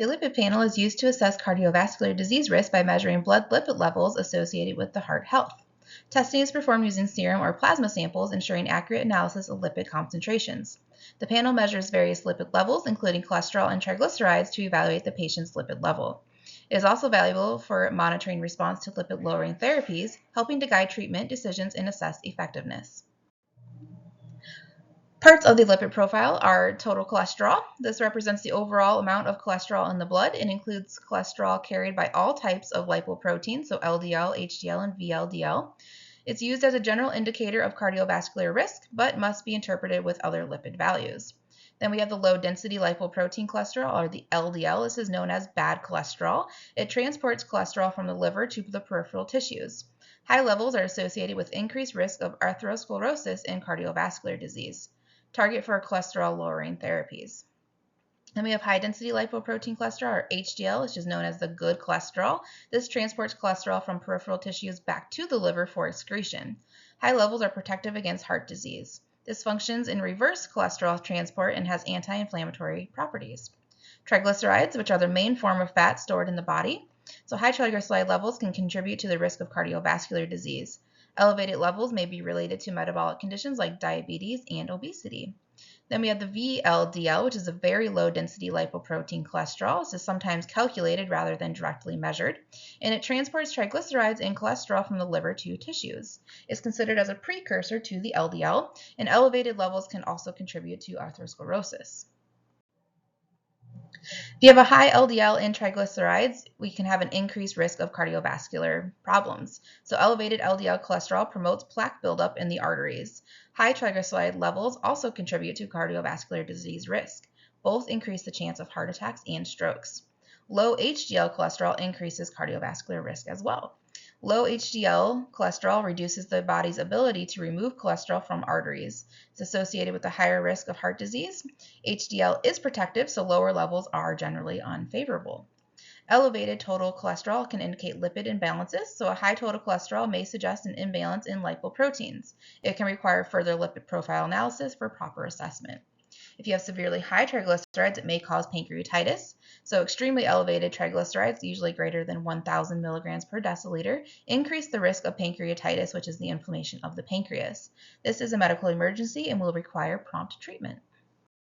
The lipid panel is used to assess cardiovascular disease risk by measuring blood lipid levels associated with the heart health. Testing is performed using serum or plasma samples, ensuring accurate analysis of lipid concentrations. The panel measures various lipid levels, including cholesterol and triglycerides, to evaluate the patient's lipid level. It is also valuable for monitoring response to lipid-lowering therapies, helping to guide treatment decisions and assess effectiveness. Parts of the lipid profile are total cholesterol. This represents the overall amount of cholesterol in the blood and includes cholesterol carried by all types of lipoproteins, so LDL, HDL, and VLDL. It's used as a general indicator of cardiovascular risk, but must be interpreted with other lipid values. Then we have the low-density lipoprotein cholesterol, or the LDL. This is known as bad cholesterol. It transports cholesterol from the liver to the peripheral tissues. High levels are associated with increased risk of atherosclerosis and cardiovascular disease. Target for cholesterol-lowering therapies. Then we have high-density lipoprotein cholesterol, or HDL, which is known as the good cholesterol. This transports cholesterol from peripheral tissues back to the liver for excretion. High levels are protective against heart disease. This functions in reverse cholesterol transport and has anti-inflammatory properties. Triglycerides, which are the main form of fat stored in the body. So high triglyceride levels can contribute to the risk of cardiovascular disease. Elevated levels may be related to metabolic conditions like diabetes and obesity. Then we have the VLDL, which is a very low-density lipoprotein cholesterol. This is sometimes calculated rather than directly measured, and it transports triglycerides and cholesterol from the liver to tissues. It's considered as a precursor to the LDL, and elevated levels can also contribute to atherosclerosis. If you have a high LDL and triglycerides, we can have an increased risk of cardiovascular problems. So elevated LDL cholesterol promotes plaque buildup in the arteries. High triglyceride levels also contribute to cardiovascular disease risk. Both increase the chance of heart attacks and strokes. Low HDL cholesterol increases cardiovascular risk as well. Low HDL cholesterol reduces the body's ability to remove cholesterol from arteries. It's associated with a higher risk of heart disease. HDL is protective, so lower levels are generally unfavorable. Elevated total cholesterol can indicate lipid imbalances, so a high total cholesterol may suggest an imbalance in lipoproteins. It can require further lipid profile analysis for proper assessment. If you have severely high triglycerides, it may cause pancreatitis. So extremely elevated triglycerides, usually greater than 1,000 milligrams per deciliter, increase the risk of pancreatitis, which is the inflammation of the pancreas. This is a medical emergency and will require prompt treatment.